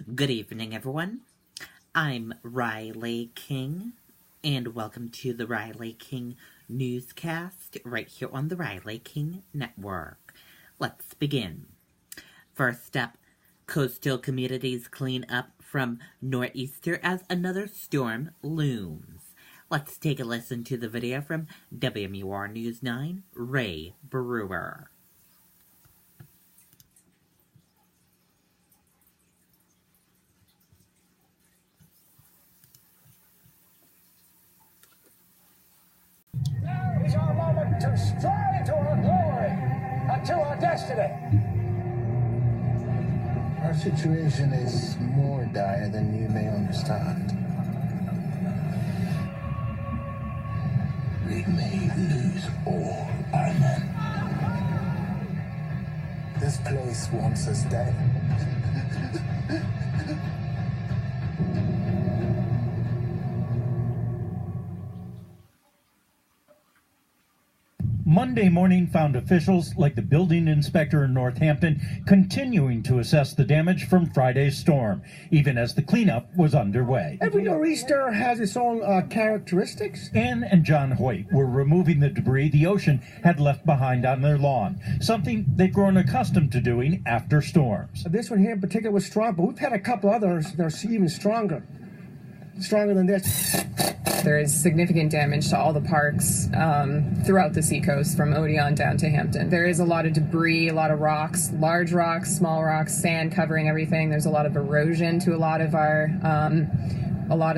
Good evening, everyone. I'm Riley King, and welcome to the Riley King Newscast right here on the Riley King Network. Let's begin. First up, coastal communities clean up from nor'easter as another storm looms. Let's take a listen to the video from WMUR News 9, Ray Brewer. Now is our moment to strive to our glory and to our destiny. Our situation is more dire than you may understand. We may lose all our men. This place wants us dead. Monday morning found officials like the building inspector in Northampton continuing to assess the damage from Friday's storm, even as the cleanup was underway. Every nor'easter has its own characteristics. Ann and John Hoyt were removing the debris the ocean had left behind on their lawn, something they've grown accustomed to doing after storms. This one here in particular was strong, but we've had a couple others that are even stronger than this. There is significant damage to all the parks throughout the seacoast from Odeon down to Hampton. There is a lot of debris, a lot of rocks, large rocks, small rocks, sand covering everything. There's a lot of erosion to a lot of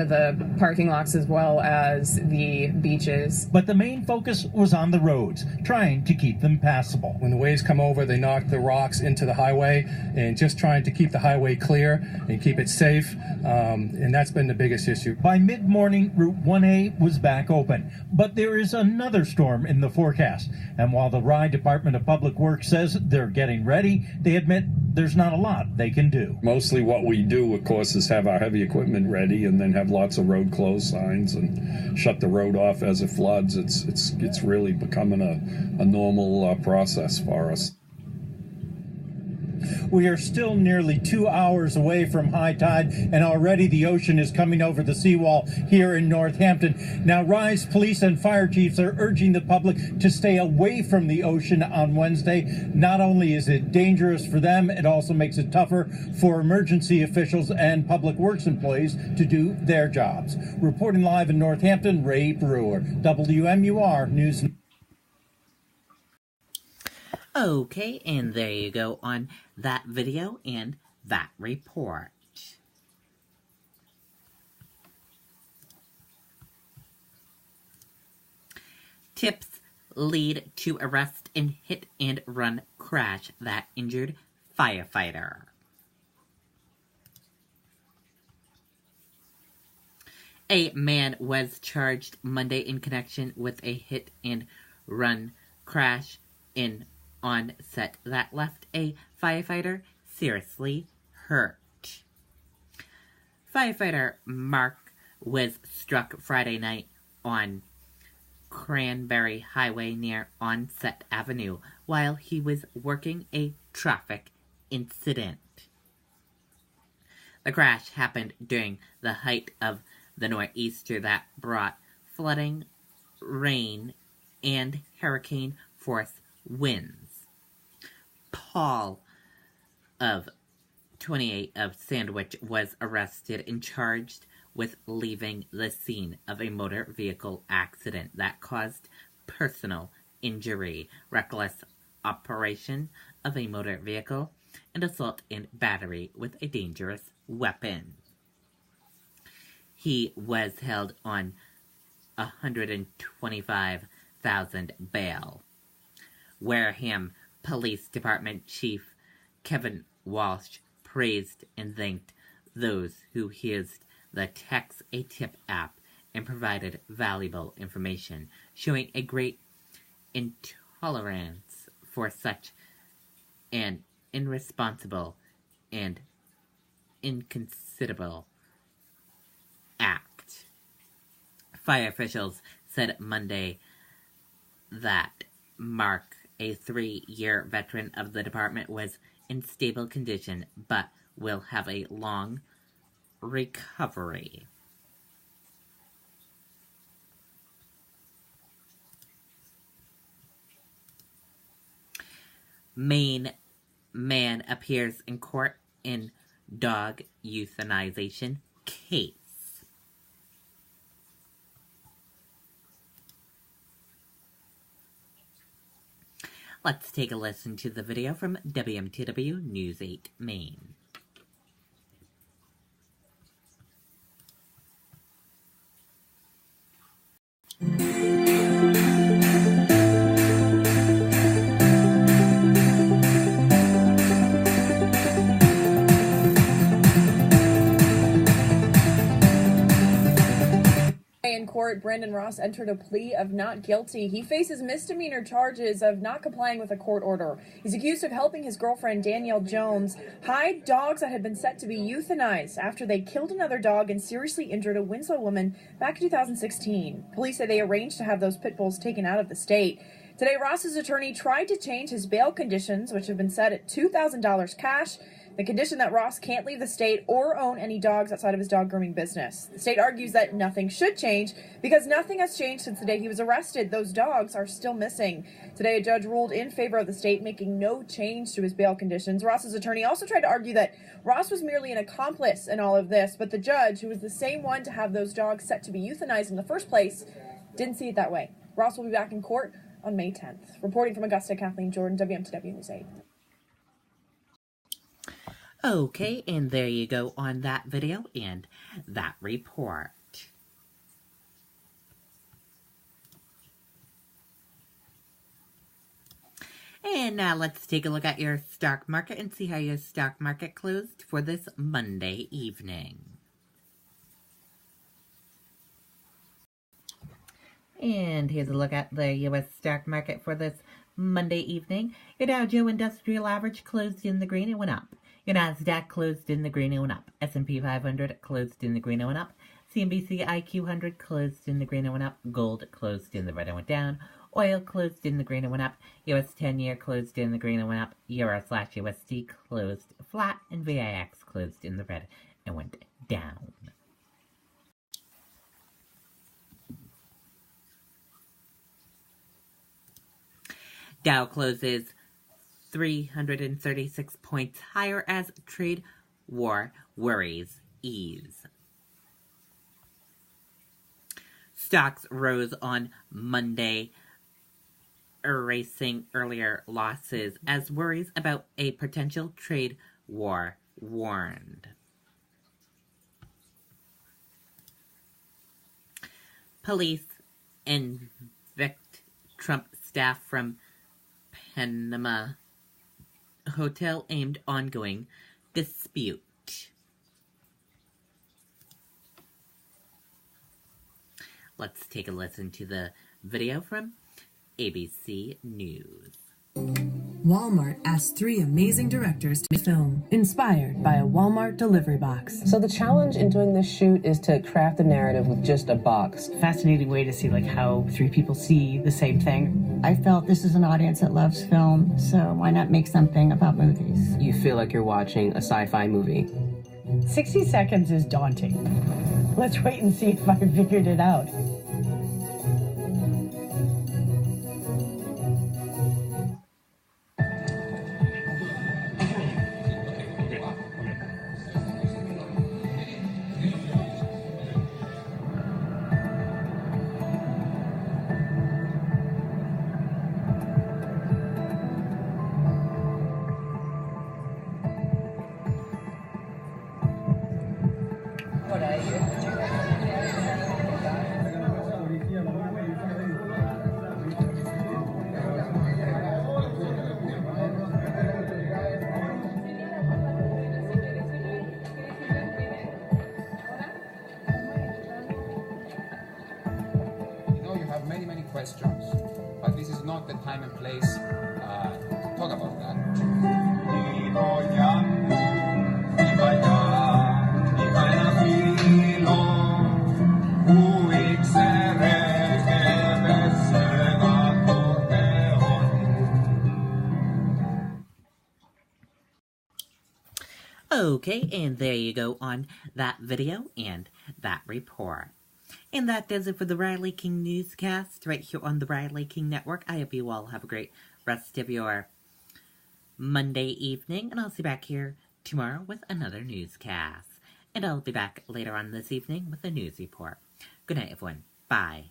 the parking lots as well as the beaches. But the main focus was on the roads, trying to keep them passable. When the waves come over, they knock the rocks into the highway, and just trying to keep the highway clear and keep it safe, and that's been the biggest issue. By mid-morning, Route 1A was back open, but there is another storm in the forecast. And while the Rye Department of Public Works says they're getting ready, they admit there's not a lot they can do. Mostly what we do, of course, is have our heavy equipment ready and then have lots of road closed signs and shut the road off as it floods. It's really becoming a normal process for us. We are still nearly 2 hours away from high tide, and already the ocean is coming over the seawall here in Northampton. Now, Rye's police and fire chiefs are urging the public to stay away from the ocean on Wednesday. Not only is it dangerous for them, it also makes it tougher for emergency officials and public works employees to do their jobs. Reporting live in Northampton, Ray Brewer, WMUR News. Okay, and there you go on that video and that report. Tips lead to arrest in hit-and-run crash that injured firefighter. A man was charged Monday in connection with a hit-and-run crash on set that left a firefighter seriously hurt. Firefighter Mark was struck Friday night on Cranberry Highway near Onset Avenue while he was working a traffic incident. The crash happened during the height of the nor'easter that brought flooding, rain, and hurricane-force winds. Paul, of 28 of Sandwich, was arrested and charged with leaving the scene of a motor vehicle accident that caused personal injury, reckless operation of a motor vehicle, and assault and battery with a dangerous weapon. He was held on $125,000 bail. Wareham Police Department Chief Kevin Walsh praised and thanked those who used the Text a Tip app and provided valuable information, showing a great intolerance for such an irresponsible and inconsiderate act. Fire officials said Monday that Mark, a 3-year veteran of the department, was in stable condition but will have a long recovery. Maine man appears in court in dog euthanization case. Let's take a listen to the video from WMTW News 8 Maine. In court, Brandon Ross entered a plea of not guilty. He faces misdemeanor charges of not complying with a court order. He's accused of helping his girlfriend, Danielle Jones, hide dogs that had been set to be euthanized after they killed another dog and seriously injured a Winslow woman back in 2016. Police say they arranged to have those pit bulls taken out of the state. Today, Ross's attorney tried to change his bail conditions, which have been set at $2,000 cash. The condition that Ross can't leave the state or own any dogs outside of his dog grooming business. The state argues that nothing should change because nothing has changed since the day he was arrested. Those dogs are still missing. Today, a judge ruled in favor of the state, making no change to his bail conditions. Ross's attorney also tried to argue that Ross was merely an accomplice in all of this, but the judge, who was the same one to have those dogs set to be euthanized in the first place, didn't see it that way. Ross will be back in court on May 10th. Reporting from Augusta, Kathleen Jordan, WMTW News 8. Okay, and there you go on that video and that report. And now let's take a look at your stock market and see how your stock market closed for this Monday evening. And here's a look at the U.S. stock market for this Monday evening. Your Dow Jones Industrial Average closed in the green and went up. Your Nasdaq closed in the green and went up. S&P 500 closed in the green and went up. CNBC IQ 100 closed in the green and went up. Gold closed in the red and went down. Oil closed in the green and went up. US 10-year closed in the green and went up. Euro/USD closed flat. And VIX closed in the red and went down. Dow closes 336 points higher as trade war worries ease. Stocks rose on Monday, erasing earlier losses as worries about a potential trade war warned. Police evict Trump staff from Panama hotel aimed ongoing dispute. Let's take a listen to the video from ABC News. Walmart asked 3 amazing directors to make a film inspired by a Walmart delivery box. So the challenge in doing this shoot is to craft a narrative with just a box. Fascinating way to see how 3 people see the same thing. I felt this is an audience that loves film, so why not make something about movies? You feel like you're watching a sci-fi movie. 60 seconds is daunting. Let's wait and see if I figured it out. Many questions, but this is not the time and place to talk about that. Okay, and there you go on that video and that report. And that does it for the Riley King Newscast right here on the Riley King Network. I hope you all have a great rest of your Monday evening, and I'll see you back here tomorrow with another newscast. And I'll be back later on this evening with a news report. Good night, everyone. Bye.